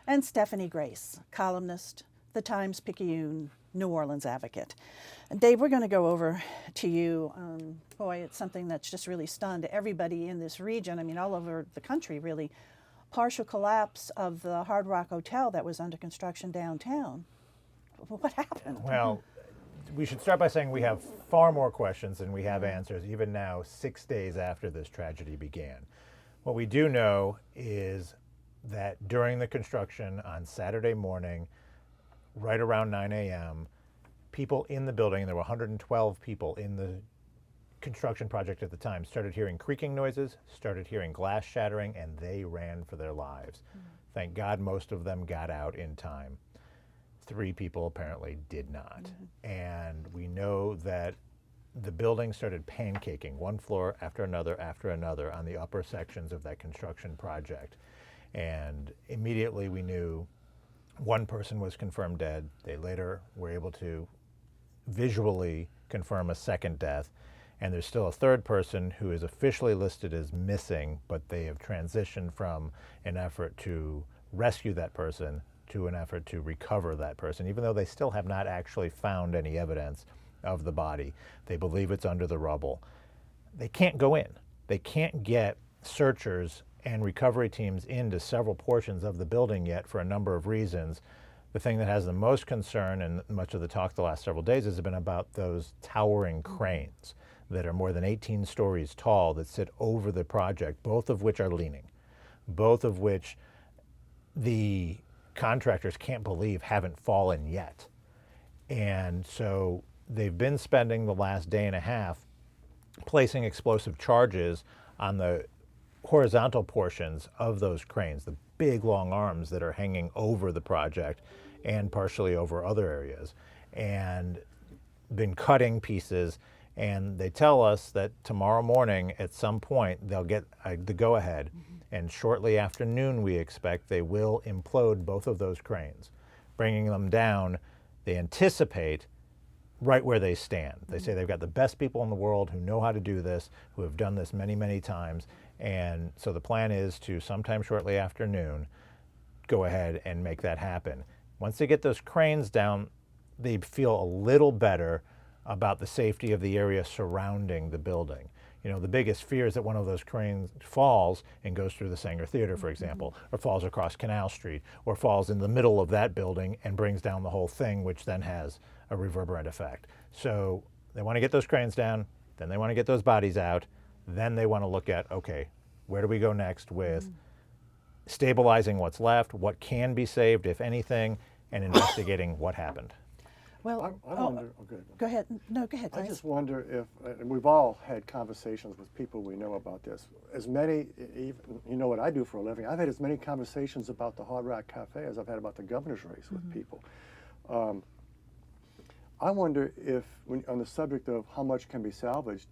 and Stephanie Grace, columnist, The Times-Picayune, New Orleans Advocate. And Dave, we're going to go over to you. Boy, it's something that's just really stunned everybody in this region. I mean, all over the country, really. Partial collapse of the Hard Rock Hotel that was under construction downtown. What happened? Well, we should start by saying we have far more questions than we have answers, even now, 6 days after this tragedy began. What we do know is that during the construction on Saturday morning, right around 9 a.m., people in the building, there were 112 people in the construction project at the time, started hearing creaking noises, started hearing glass shattering, and they ran for their lives. Thank God most of them got out in time. 3 people apparently did not. And we know that the building started pancaking one floor after another on the upper sections of that construction project. And immediately we knew one person was confirmed dead. They later were able to visually confirm a second death. And there's still a third person who is officially listed as missing, but they have transitioned from an effort to rescue that person to an effort to recover that person, even though they still have not actually found any evidence of the body. They believe it's under the rubble. They can't go in. They can't get searchers and recovery teams into several portions of the building yet for a number of reasons. The thing that has the most concern, and much of the talk the last several days, has been about those towering cranes that are more than 18 stories tall that sit over the project, both of which are leaning, both of which the contractors can't believe haven't fallen yet. And so they've been spending the last day and a half placing explosive charges on the horizontal portions of those cranes, the big long arms that are hanging over the project and partially over other areas, and been cutting pieces. And they tell us that tomorrow morning at some point they'll get the go-ahead. And shortly after noon, we expect they will implode both of those cranes, bringing them down, they anticipate, right where they stand. They say they've got the best people in the world who know how to do this, who have done this many, many times. And so the plan is to, sometime shortly after noon, go ahead and make that happen. Once they get those cranes down, they feel a little better about the safety of the area surrounding the building. You know, the biggest fear is that one of those cranes falls and goes through the Sanger Theater, for example, or falls across Canal Street, or falls in the middle of that building and brings down the whole thing, which then has a reverberant effect. So they want to get those cranes down, then they want to get those bodies out, then they want to look at, okay, where do we go next with stabilizing what's left, what can be saved, if anything, and investigating what happened. Well, I wonder, okay. Go ahead. No, go ahead. I Lance. just wonder if, and we've all had conversations with people we know about this. As many, even, you know what I do for a living, I've had as many conversations about the Hard Rock Cafe as I've had about the governor's race with people. I wonder if, on the subject of how much can be salvaged,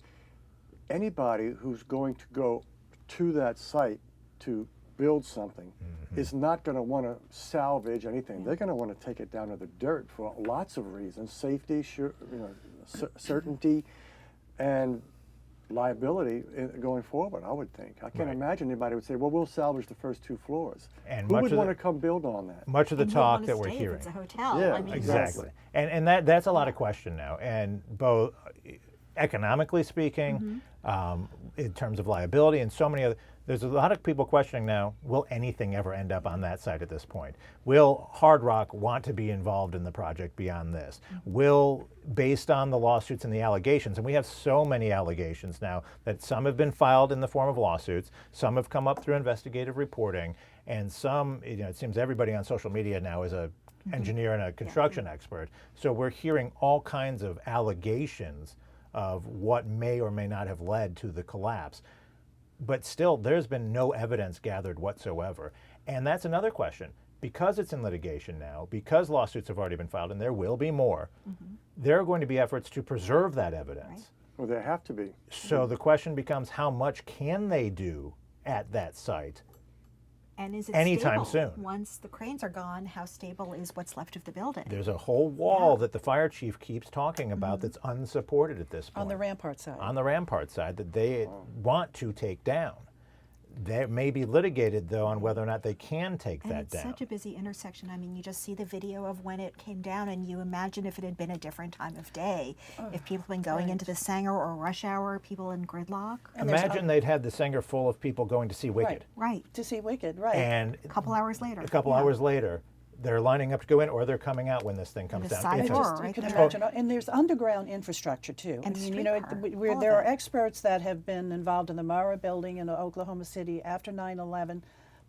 anybody who's going to go to that site to build something is not going to want to salvage anything. They're going to want to take it down to the dirt for lots of reasons: safety, certainty, and liability going forward. I would think. I can't imagine anybody would say, "Well, we'll salvage the first 2 floors." And who would want to come build on that? Much of the And who talk wanna that we're stay if hearing. It's a hotel. Yeah, I mean, Exactly. And that's a lot of question now. And both economically speaking, in terms of liability and so many other, there's a lot of people questioning now, will anything ever end up on that site at this point? Will Hard Rock want to be involved in the project beyond this? Will, based on the lawsuits and the allegations, and we have so many allegations now that some have been filed in the form of lawsuits, some have come up through investigative reporting, and some, it seems everybody on social media now is a engineer and a construction expert. So we're hearing all kinds of allegations of what may or may not have led to the collapse. But still, there's been no evidence gathered whatsoever. And that's another question. Because it's in litigation now, because lawsuits have already been filed, and there will be more, there are going to be efforts to preserve that evidence. Well, there have to be. So the question becomes, how much can they do at that site? And is it anytime stable? soon? Once the cranes are gone, how stable is what's left of the building? There's a whole wall that the fire chief keeps talking about that's unsupported at this point. On the Rampart side. On the Rampart side that they want to take down. That may be litigated, though, on whether or not they can take And that it's down. such a busy intersection. I mean, you just see the video of when it came down, and you imagine if it had been a different time of day, if people had been going into the Sanger or rush hour, people in gridlock. And there's Imagine they'd had the Sanger full of people going to see Wicked. Right. to see Wicked, right? And A couple hours later. a couple hours later, they're lining up to go in, or they're coming out when this thing comes The down. side It's door, just- You right can there. imagine, and there's underground infrastructure too. And you know, streetcar, all of there are it. experts that have been involved in the Mara building in Oklahoma City after 9/11,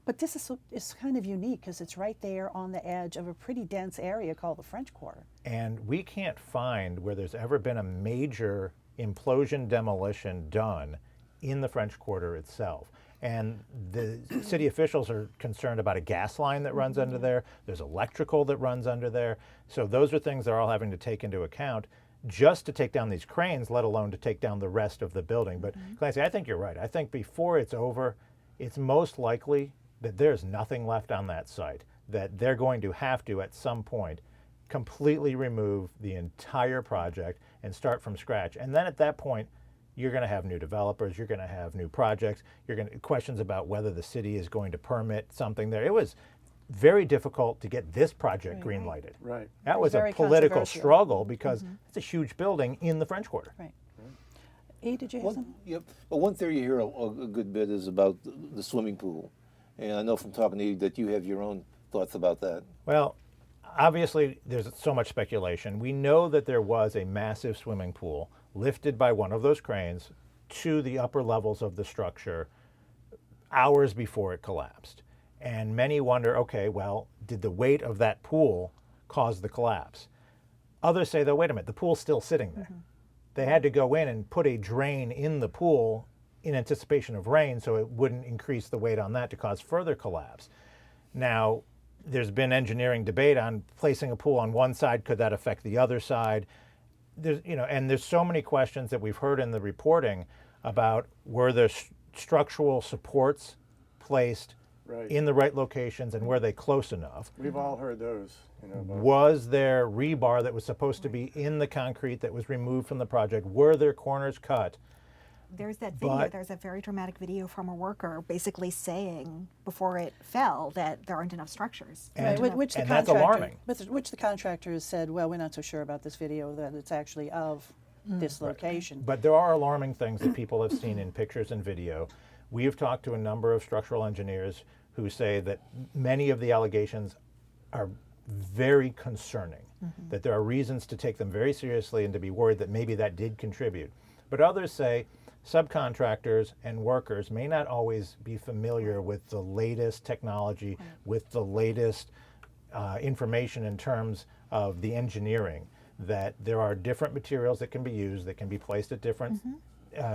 but this is kind of unique because it's right there on the edge of a pretty dense area called the French Quarter. And we can't find where there's ever been a major implosion demolition done in the French Quarter itself. And the city officials are concerned about a gas line that runs under there. There's electrical that runs under there. So those are things they're all having to take into account just to take down these cranes, let alone to take down the rest of the building. But Clancy, I think you're right. I think before it's over, it's most likely that there's nothing left on that site, that they're going to have to, at some point, completely remove the entire project and start from scratch. And then at that point, you're going to have new developers, you're going to have new projects, you're going to questions about whether the city is going to permit something there. It was very difficult to get this project green lighted. Right. That was a very political controversial. struggle because it's a huge building in the French Quarter. Right. E, did you have something? Yep. But one theory you hear a good bit is about the swimming pool. And I know from talking to you that you have your own thoughts about that. Well, obviously, there's so much speculation. We know that there was a massive swimming pool lifted by one of those cranes to the upper levels of the structure hours before it collapsed. And many wonder, okay, well, did the weight of that pool cause the collapse? Others say, though, wait a minute, the pool's still sitting there. They had to go in and put a drain in the pool in anticipation of rain so it wouldn't increase the weight on that to cause further collapse. Now, there's been engineering debate on placing a pool on one side. Could that affect the other side? There's so many questions that we've heard in the reporting about were there structural supports placed Right. in the right locations and were they close enough? We've all heard those. About Was there rebar that was supposed to be in the concrete that was removed from the project? Were there corners cut? There's that video, But- there's a very dramatic video from a worker basically saying before it fell that there aren't enough structures. And- Which the and that's contractor, alarming. which the contractor has said, well, we're not so sure about this video that it's actually of this location. But there are alarming things that people have seen in pictures and video. We have talked to a number of structural engineers who say that many of the allegations are very concerning, that there are reasons to take them very seriously and to be worried that maybe that did contribute. But others say subcontractors and workers may not always be familiar with the latest technology, with the latest information in terms of the engineering, that there are different materials that can be used, that can be placed at different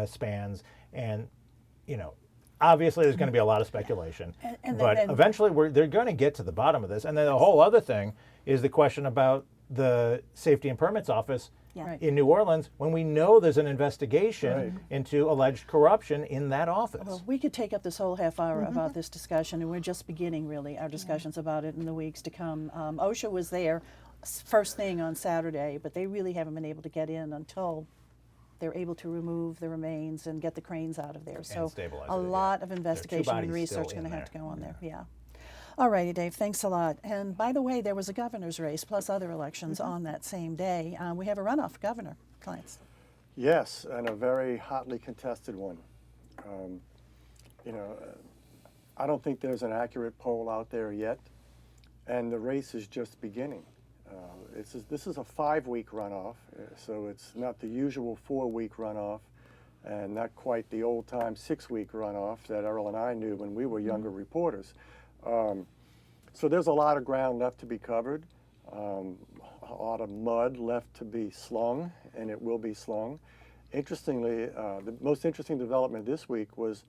spans, and obviously there's going to be a lot of speculation, but eventually they're going to get to the bottom of this. And then the whole other thing is the question about the Safety and Permits Office Yeah. Right. in New Orleans, when we know there's an investigation Right. into alleged corruption in that office. Well, we could take up this whole half hour about this discussion, and we're just beginning, really, our discussions about it in the weeks to come. OSHA was there first thing on Saturday, but they really haven't been able to get in until they're able to remove the remains and get the cranes out of there. So stabilize a it, yeah. lot of There are two investigation and bodies still research going in to have to there. go on there. Yeah. All righty, Dave. Thanks a lot. And by the way, there was a governor's race plus other elections on that same day. We have a runoff for governor, Clarence. Yes, and a very hotly contested one. I don't think there's an accurate poll out there yet, and the race is just beginning. This is a 5-week runoff, so it's not the usual 4-week runoff, and not quite the old-time 6-week runoff that Earl and I knew when we were younger reporters. So there's a lot of ground left to be covered, a lot of mud left to be slung, and it will be slung. Interestingly, the most interesting development this week was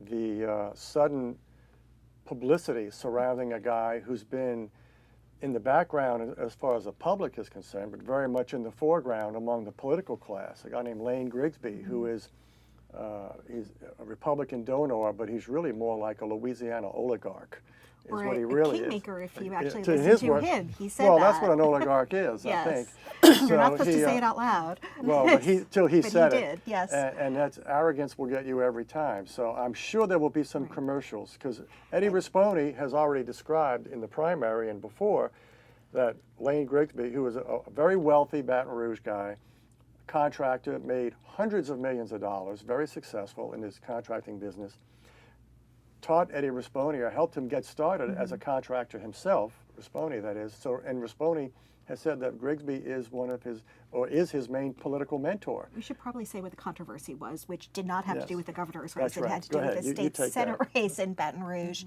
the sudden publicity surrounding a guy who's been in the background as far as the public is concerned, but very much in the foreground among the political class, a guy named Lane Grigsby, who is he's a Republican donor, but he's really more like a Louisiana oligarch. is Or what he a really is. kingmaker if you actually To listen his to words. him. He said well, that. that's what an oligarch is, I think. Yes. You're not So supposed to say it out loud. Well, but till he But said he it. did, yes. And that's arrogance will get you every time. So I'm sure there will be some commercials, because Eddie Risponi has already described in the primary and before that Lane Grigsby, who was a very wealthy Baton Rouge guy, contractor, made hundreds of millions of dollars, very successful in his contracting business, taught Eddie Risponi or helped him get started as a contractor himself, Risponi that is. So, and Risponi has said that Grigsby is one of his, or is his main political mentor. We should probably say what the controversy was, which did not have to Yes. do with the governor's That's race. It right. had to Go do ahead. with the You state take senate that. race in Baton Rouge.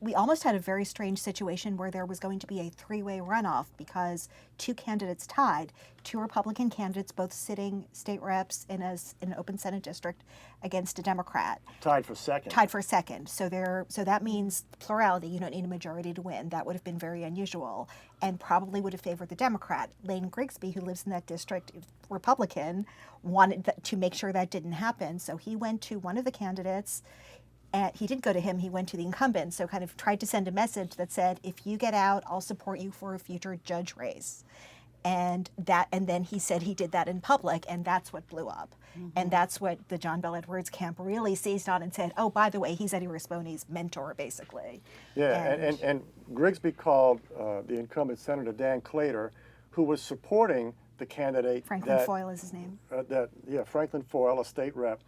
We almost had a very strange situation where there was going to be a three-way runoff because two candidates tied, two Republican candidates, both sitting state reps in an open Senate district against a Democrat. Tied for second. Tied for second. So that means plurality. You don't need a majority to win. That would have been very unusual and probably would have favored the Democrat. Lane Grigsby, who lives in that district, Republican, wanted to make sure that didn't happen. So he went to one of the candidates. And he didn't go to him, he went to the incumbent, so kind of tried to send a message that said, if you get out, I'll support you for a future judge race. And then he said he did that in public, and that's what blew up. And that's what the John Bel Edwards camp really seized on and said, oh, by the way, he's Eddie Risponi's mentor, basically. Yeah, and Grigsby called the incumbent Senator Dan Claytor, who was supporting the candidate Franklin Foyle is his name. Franklin Foyle, a state rep,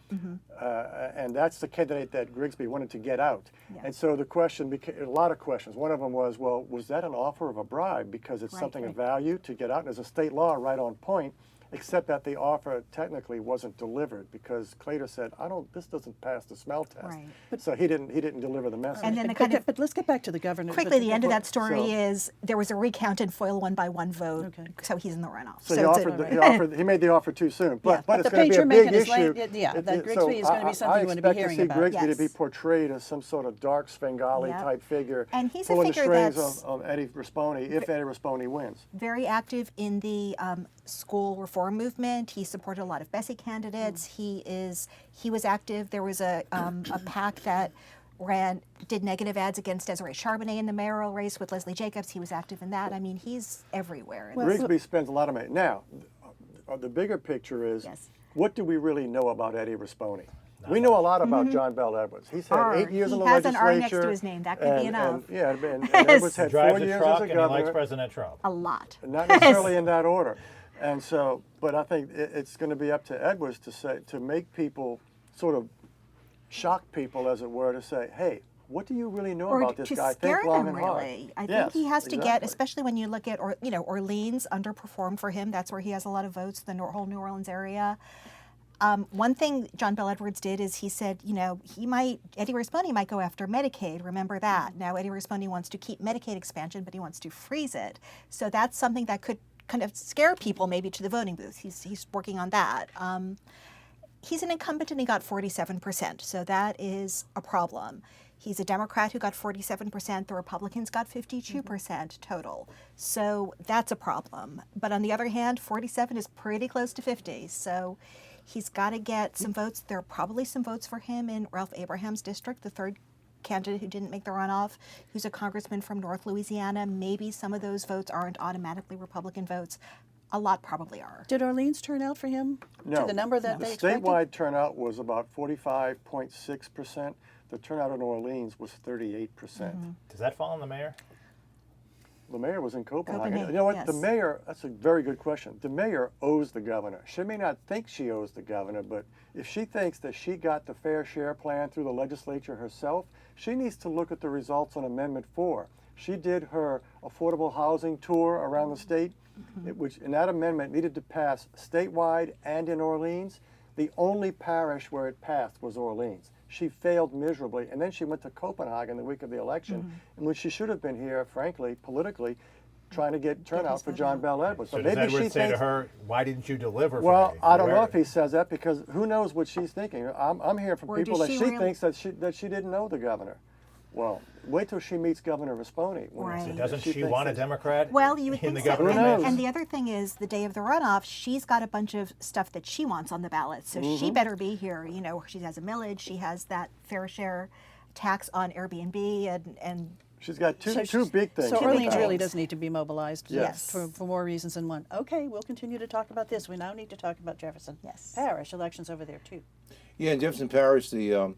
and that's the candidate that Grigsby wanted to get out. Yeah. And so the question became a lot of questions. One of them was, well, was that an offer of a bribe because it's something of value to get out? And there's a state law right on point, except that the offer technically wasn't delivered because Claytor said, this doesn't pass the smell test. Right. So he didn't deliver the message. And then But let's get back to the governor. quickly, the end of that story So- is there was a recount and Foyle won by one vote, Okay. so he's in the runoff. So it's he made the offer too soon. But But it's the going to be page a you're big making is issue. that Grigsby is going to be something you want to be hearing I about. expect to see Grigsby Yes. to be portrayed as some sort of dark Svengali Yep. type figure, And he's a pulling the figure strings that's of Eddie Risponi if Eddie Risponi wins. very active in the school reform movement. He supported a lot of Bessie candidates. He was active. There was a PAC that did negative ads against Desiree Charbonnet in the mayoral race with Leslie Jacobs. He was active in that. I mean, he's everywhere. Grigsby spends a lot of money. Now, the bigger picture is, Yes. what do we really know about Eddie Risponi? We know a lot about John Bel Edwards. He's had 8 years in the He has an legislature. R next to his name. That could be enough. And Edwards had 4 Drives a years as truck a and he governor. likes President Trump. A lot. Not necessarily in that order. And so, but I think it's going to be up to Edwards to make people sort of shock people, as it were, to say, hey, what do you really know Or about this to guy? scare Think long them, and hard. really. I Yes, think he has to get, exactly. especially when you look at, Orleans underperformed for him. That's where he has a lot of votes, the whole New Orleans area. One thing John Bel Edwards did is he said, Eddie Risponi might go after Medicaid. Remember that. Now Eddie Risponi wants to keep Medicaid expansion, but he wants to freeze it. So that's something that could kind of scare people maybe to the voting booth. He's working on that. He's an incumbent and he got 47%. So that is a problem. He's a Democrat who got 47%. The Republicans got 52% total. So that's a problem. But on the other hand, 47 is pretty close to 50. So he's got to get some votes. There are probably some votes for him in Ralph Abraham's district, the third candidate who didn't make the runoff, who's a congressman from North Louisiana. Maybe some of those votes aren't automatically Republican votes. A lot probably are. Did Orleans turn out for him No. to the number that The they expected? statewide turnout was about 45.6%. The turnout in Orleans was 38%. Does that fall on the mayor? The mayor was in Copenhagen. Copenhagen, You know what? The yes. mayor, that's a very good question. The mayor owes the governor. She may not think she owes the governor, but if she thinks that she got the fair share plan through the legislature herself, she needs to look at the results on Amendment 4. She did her affordable housing tour around the state, which in that amendment needed to pass statewide and in Orleans. The only parish where it passed was Orleans. She failed miserably, and then she went to Copenhagen the week of the election, and when she should have been here, frankly, politically, trying to get turnout for John Bel Edwards. So does Edwards say to her, why didn't you deliver for well, me? I don't know Where- if he says that because who knows what she's thinking. I'm hearing from Or people does that she she really- thinks that she didn't know the governor. Well, wait till she meets Governor Risponi. Right. Doesn't she thinks want a that- Democrat Well, you would in think the so. government? Who knows? And the other thing is, the day of the runoff, she's got a bunch of stuff that she wants on the ballot. So Mm-hmm. she better be here. She has a millage. She has that fair share tax on Airbnb and She's got two she's- big things. So in the Orleans ballot. really does need to be mobilized Yes. for more reasons than one. Okay, we'll continue to talk about this. We now need to talk about Jefferson Yes. Parish elections over there too. Yeah, in Jefferson Parish, there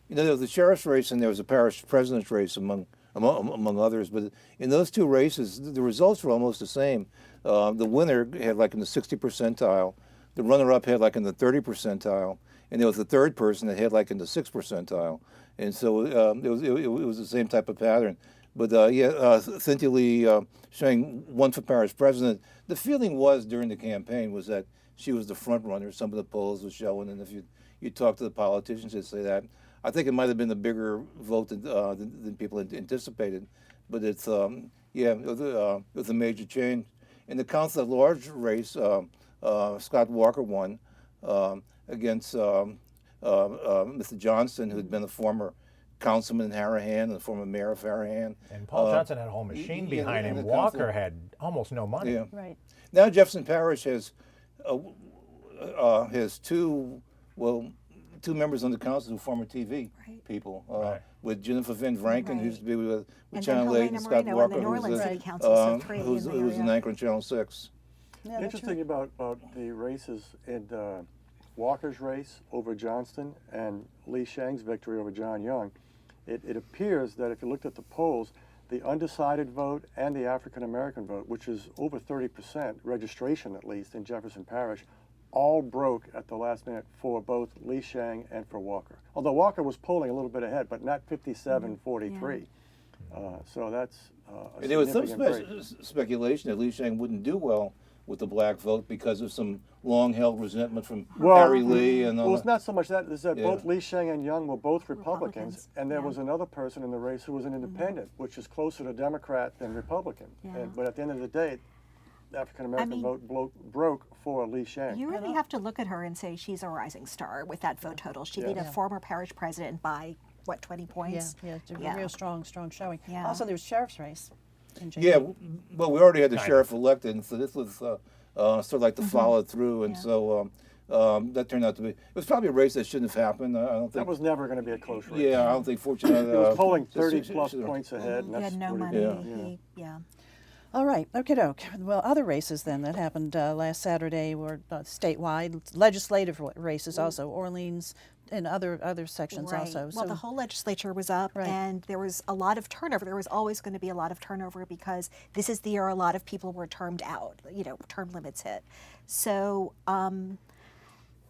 was the sheriff's race and there was a parish president's race among others. But in those two races, the results were almost the same. The winner had like in the 60 percentile, the runner-up had like in the 30 percentile, and there was a third person that had like in the 6 percentile. And so it was the same type of pattern. But Cynthia Lee showing one for parish president. The feeling was during the campaign was that she was the front runner. Some of the polls were showing, and if you talk to the politicians, they'd say that. I think it might have been a bigger vote than people had anticipated. But it's it was a major change. In the council at large race, Scott Walker won against Mr. Johnston, who had been a former councilman in Harahan and the former mayor of Harahan. And Paul Johnson had a whole machine yeah, behind and him. the Walker council- had almost no money. Yeah. Right. Now Jefferson Parish has two members on the council who are former TV Right. people. Right. With Jennifer Van Vranken, who used to be with and Channel then 8, and Helena Scott Moreno Walker, in the New who's Orleans a- City Council, so three who's in the an area. anchor on Channel 6. Yeah, that's Interesting right. about the races in Walker's race over Johnston and Lee Shang's victory over John Young, it appears that if you looked at the polls, the undecided vote and the African American vote, which is over 30% registration at least in Jefferson Parish, all broke at the last minute for both Lee Shang and for Walker. Although Walker was polling a little bit ahead, but not 57-43. So that's a And there was some significant break. speculation that Lee Shang wouldn't do well with the black vote because of some long-held resentment from Well, Harry Lee and all Well, it's that. not so much that. It's that Yeah. both Lee Shang and Young were both Republicans, Republicans, and there yeah. was another person in the race who was an independent, which is closer to Democrat than Republican. Yeah. But at the end of the day, the African American mean- vote broke for Lee Shang. You really have to look at her and say she's a rising star with that vote total. She beat a Yeah. former parish president by, what, 20 Yeah, points? yeah, it's a Yeah. real strong showing. Yeah. Also, there's sheriff's race. In Yeah, JP. well, we already had the Kind sheriff elected, and so this was sort of like the follow through, and Yeah. so that turned out to be. It was probably a race that shouldn't have happened. I don't think. That was never going to be a close race. Yeah, I don't think. Fortunately, He was polling just- 30-plus should've- points ahead. And He that's had no what money. did. Yeah. All right, okie doke. Well, other races then that happened last Saturday were statewide legislative races, also Orleans and other sections Right. also. Well, the whole legislature was up, Right. and there was a lot of turnover. There was always going to be a lot of turnover because this is the year a lot of people were termed out. Term limits hit. So,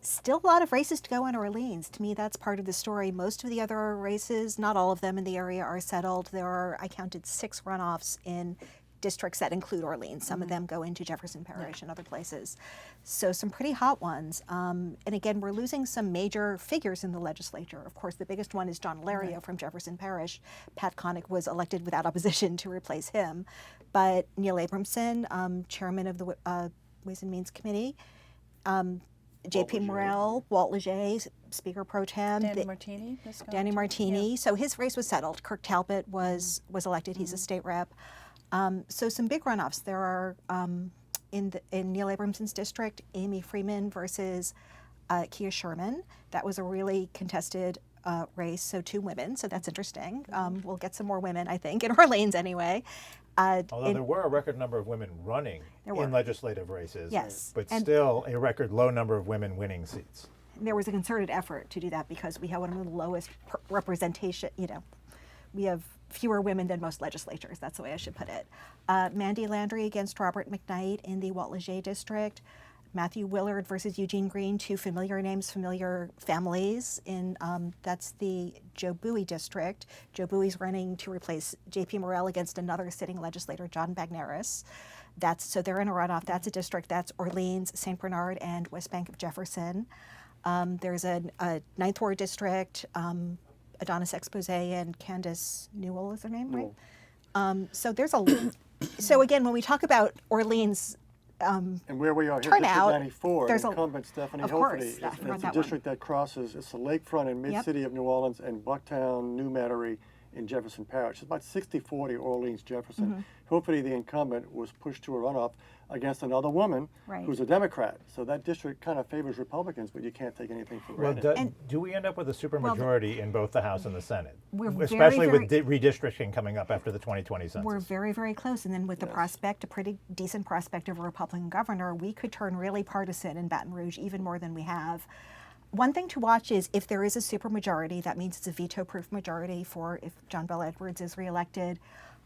still a lot of races to go in Orleans. To me, that's part of the story. Most of the other races, not all of them in the area, are settled. There are, I counted 6 runoffs in districts that include Orleans. Some of them go into Jefferson Parish and other places. So some pretty hot ones. And again, we're losing some major figures in the legislature. Of course, the biggest one is John Lario from Jefferson Parish. Pat Connick was elected without opposition to replace him. But Neil Abramson, chairman of the Ways and Means Committee, J.P. Morrell, Walt Leger, Speaker Pro Tem. Danny Martini. is going Danny to- Martini. So his race was settled. Kirk Talbot was elected. He's a state rep. So some big runoffs. There are in Neil Abramson's district, Amy Freeman versus Kia Sherman. That was a really contested race. So 2 women. So that's interesting. We'll get some more women, I think, in Orleans anyway. Although there were a record number of women running There were. in legislative races, Yes. but And- still a record low number of women winning seats. There was a concerted effort to do that because we have one of the lowest representation. We have fewer women than most legislatures. That's the way I should put it. Mandy Landry against Robert McKnight in the Walt Leger district. Matthew Willard versus Eugene Green, 2 familiar names, familiar families. That's the Joe Bowie district. Joe Bowie's running to replace J.P. Morrell against another sitting legislator, John Bagneris. So they're in a runoff. That's a district. That's Orleans, St. Bernard, and West Bank of Jefferson. There's a Ninth Ward district. Adonis Expose and Candace Newell is her name, right? So there's so again, when we talk about Orleans, And where we are here, Turnout, District 94, there's incumbent Stephanie of course, Hoferty. I It's forgot a that district that crosses, it's the lakefront and Yep. mid-city of New Orleans and Bucktown, New Metairie, in Jefferson Parish. It's about 60-40 Orleans-Jefferson. Hopefully the incumbent was pushed to a runoff against another woman Right. who's a Democrat. So that district kind of favors Republicans, but you can't take anything for Well, granted. do we end up with a supermajority in both the House and the Senate? We're Especially very, with redistricting coming up after the 2020 census. We're very, very close. And then with the prospect, a pretty decent prospect of a Republican governor, we could turn really partisan in Baton Rouge, even more than we have. One thing to watch is if there is a supermajority, that means it's a veto-proof majority for if John Bel Edwards is reelected.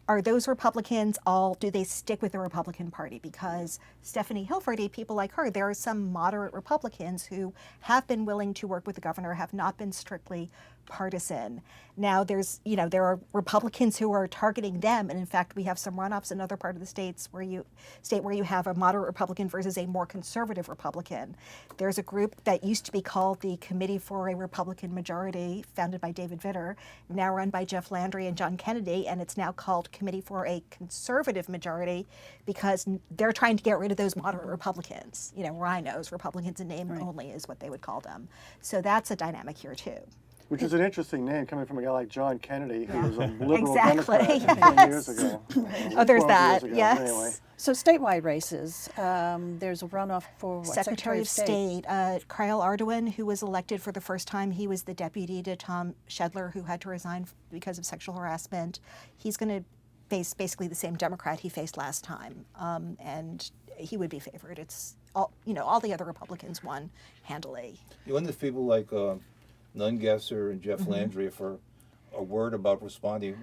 Are those Republicans do they stick with the Republican Party? Because Stephanie Hilferty, people like her, there are some moderate Republicans who have been willing to work with the governor, have not been strictly partisan. Now there are Republicans who are targeting them, and in fact we have some runoffs in other part of the state where you have a moderate Republican versus a more conservative Republican. There's a group that used to be called the Committee for a Republican Majority, founded by David Vitter, now run by Jeff Landry and John Kennedy, and it's now called Committee for a Conservative Majority because they're trying to get rid of those moderate Republicans. Rhinos, Republicans in name only is what they would call them. So that's a dynamic here too. Which is an interesting name coming from a guy like John Kennedy, who was a liberal Exactly. Democrat 10 years ago. Oh, there's 12 that, years ago. yes. Anyway. So statewide races, there's a runoff for what, Secretary of State, Kyle Ardoin, who was elected for the first time, he was the deputy to Tom Shedler, who had to resign because of sexual harassment. He's going to face basically the same Democrat he faced last time, and he would be favored. It's all the other Republicans won handily. You wonder if people like Nungesser and Jeff Landry for a word about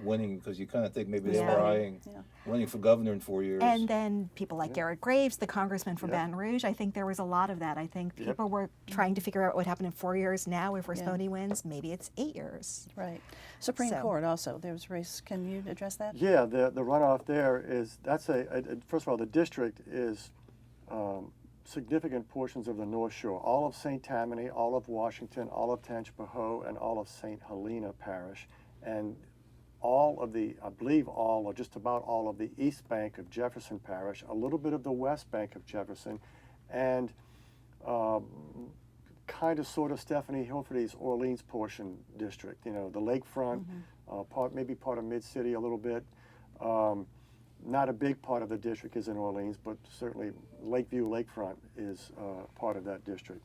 winning, because you kind of think maybe they were eyeing running for governor in 4 years. And then people like Garrett Graves, the congressman from Baton Rouge, I think there was a lot of that. I think people were trying to figure out what would happen in 4 years. Now, if Rasponi wins, maybe it's 8 years. Right. Supreme Court also, there was a race. Can you address that? Yeah, the runoff there that's first of all, the district is significant portions of the North Shore, all of St. Tammany, all of Washington, all of Tangipahoa, and all of St. Helena Parish, and all of I believe all, or just about all of the East Bank of Jefferson Parish, a little bit of the West Bank of Jefferson, and kind of sort of Stephanie Hilferty's Orleans portion district, the lakefront, maybe part of Mid-City a little bit. Not a big part of the district is in Orleans, but certainly Lakeview Lakefront is part of that district.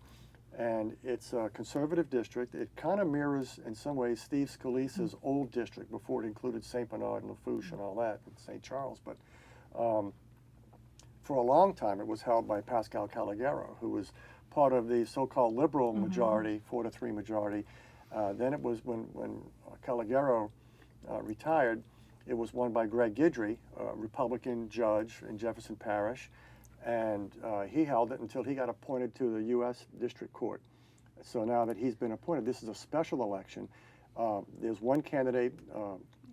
And it's a conservative district. It kind of mirrors, in some ways, Steve Scalise's old district before it included St. Bernard and Lafourche and all that, and St. Charles. But for a long time, it was held by Pascal Calagero, who was part of the so-called liberal majority, 4-3 majority. Then it was when Calagero retired, it was won by Greg Guidry, a Republican judge in Jefferson Parish, and he held it until he got appointed to the U.S. District Court. So now that he's been appointed, this is a special election. There's one candidate,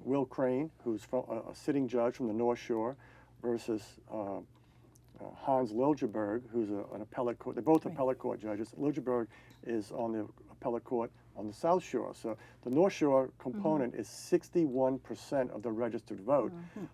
Will Crane, who's a sitting judge from the North Shore, versus Hans Liljeburg, who's an appellate court. They're both appellate court judges. Liljeburg is on the appellate court on the South Shore. So the North Shore component is 61% of the registered vote.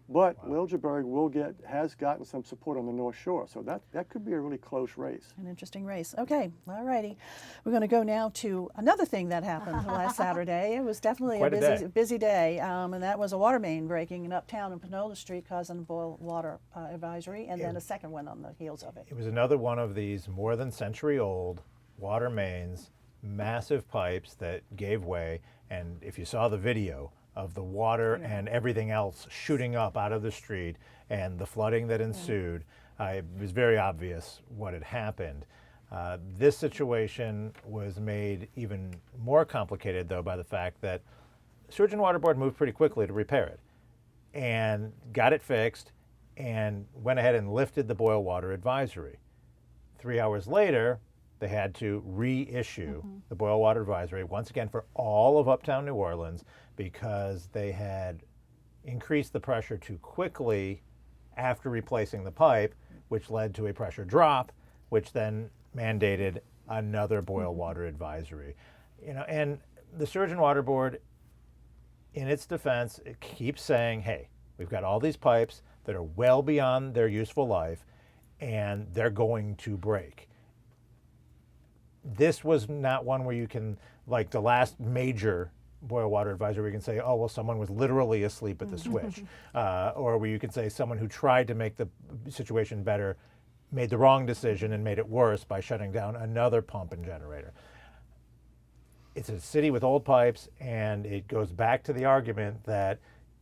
But Liljeburg has gotten some support on the North Shore. So that could be a really close race. An interesting race. Okay, all righty. We're going to go now to another thing that happened last Saturday. It was definitely a busy day, and that was a water main breaking in Uptown and Panola Street, causing a boil water advisory, and then a second one on the heels of it. It was another one of these more than century-old water mains, massive pipes that gave way, and if you saw the video of the water and everything else shooting up out of the street and the flooding that ensued, it was very obvious what had happened. This situation was made even more complicated, though, by the fact that Sewage and Water Board moved pretty quickly to repair it and got it fixed and went ahead and lifted the boil water advisory. 3 hours later, they had to reissue the boil water advisory once again for all of Uptown New Orleans because they had increased the pressure too quickly after replacing the pipe, which led to a pressure drop, which then mandated another boil water advisory. And the Sewage and Water Board, in its defense, it keeps saying, hey, we've got all these pipes that are well beyond their useful life and they're going to break. This was not one where you can, like the last major boil water advisory where you can say, oh, well, someone was literally asleep at the switch. Or where you can say someone who tried to make the situation better made the wrong decision and made it worse by shutting down another pump and generator. It's a city with old pipes, and it goes back to the argument that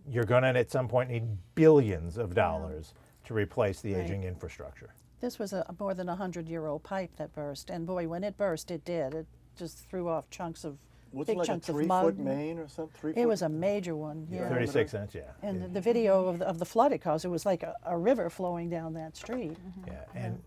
you're going to at some point need billions of dollars to replace the aging infrastructure. This was a more than 100-year-old pipe that burst, and boy, when it burst, it did. It just threw off chunks of Was big it like a chunks of 3-foot mud. main or something? 3 It foot? was a major one, yeah. 36 cents, yeah. And the video of the flood it caused, it was like a river flowing down that street. Yeah, and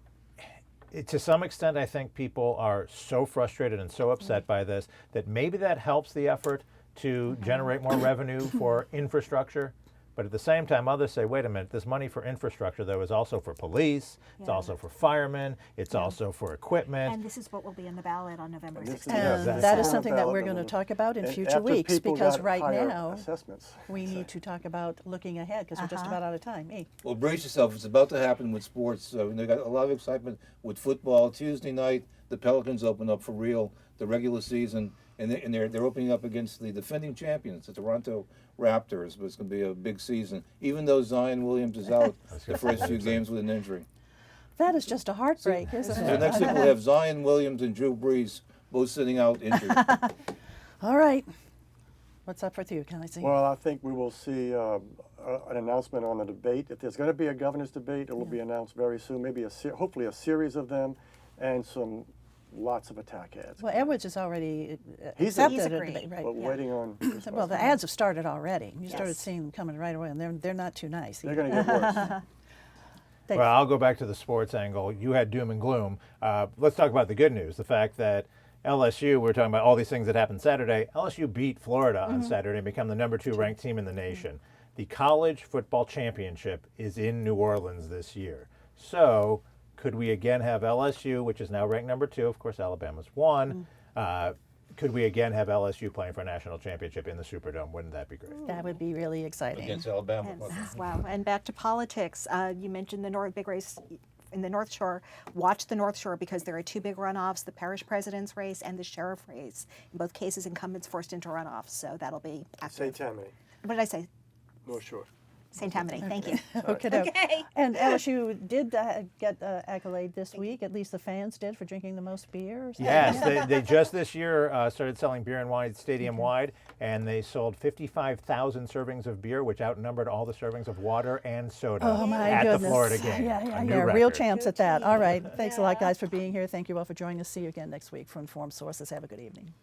to some extent, I think people are so frustrated and so upset by this that maybe that helps the effort to generate more revenue for infrastructure. But at the same time, others say, wait a minute, this money for infrastructure, though, is also for police, it's also for firemen, it's also for equipment. And this is what will be on the ballot on November And this is 16th. And exactly. that is Yeah. something that we're Ballot going to number. talk about in And future after weeks, people because got right higher now assessments. we need to talk about looking ahead, because we're just about out of time. Well, brace yourself. It's about to happen with sports. They got a lot of excitement with football. Tuesday night, the Pelicans open up for real the regular season, and they're opening up against the defending champions, the Toronto Raptors. But it's going to be a big season, even though Zion Williams is out the first few games with an injury. That is just a heartbreak, isn't So it? next week we'll have Zion Williams and Drew Brees both sitting out injured. All right. What's up with you, can I see? Well, I think we will see an announcement on the debate. If there's going to be a governor's debate, it will be announced very soon. Maybe hopefully a series of them, and lots of attack ads. Well, Edwards has already He's accepted a agreed. debate, right? But we're waiting on. Well, the ads have started already. You started Yes. seeing them coming right away, and they're not too nice. They're going to get worse. They- Well, I'll go back to the sports angle. You had doom and gloom. Let's talk about the good news, the fact that LSU, we're talking about all these things that happened Saturday. LSU beat Florida on Saturday and become the #2 ranked team in the nation. The college football championship is in New Orleans this year. So could we again have LSU, which is now ranked #2, of course Alabama's won, could we again have LSU playing for a national championship in the Superdome? Wouldn't that be great? That would be really exciting. Against Alabama. Wow. And back to politics. You mentioned the big race in the North Shore. Watch the North Shore, because there are two big runoffs, the parish president's race and the sheriff race. In both cases, incumbents forced into runoffs. So that'll be active. St. Tammany, What did I say? North Shore. St. Tammany. Thank you. Okay. Okay. And LSU did get accolade this week. At least the fans did, for drinking the most beer. Or something. Yes, they just this year started selling beer and wine stadium-wide, and they sold 55,000 servings of beer, which outnumbered all the servings of water and soda Oh my at goodness. the Florida game. Yeah, A new real record. champs at that. All right. Thanks a lot, guys, for being here. Thank you all for joining us. See you again next week for Informed Sources. Have a good evening.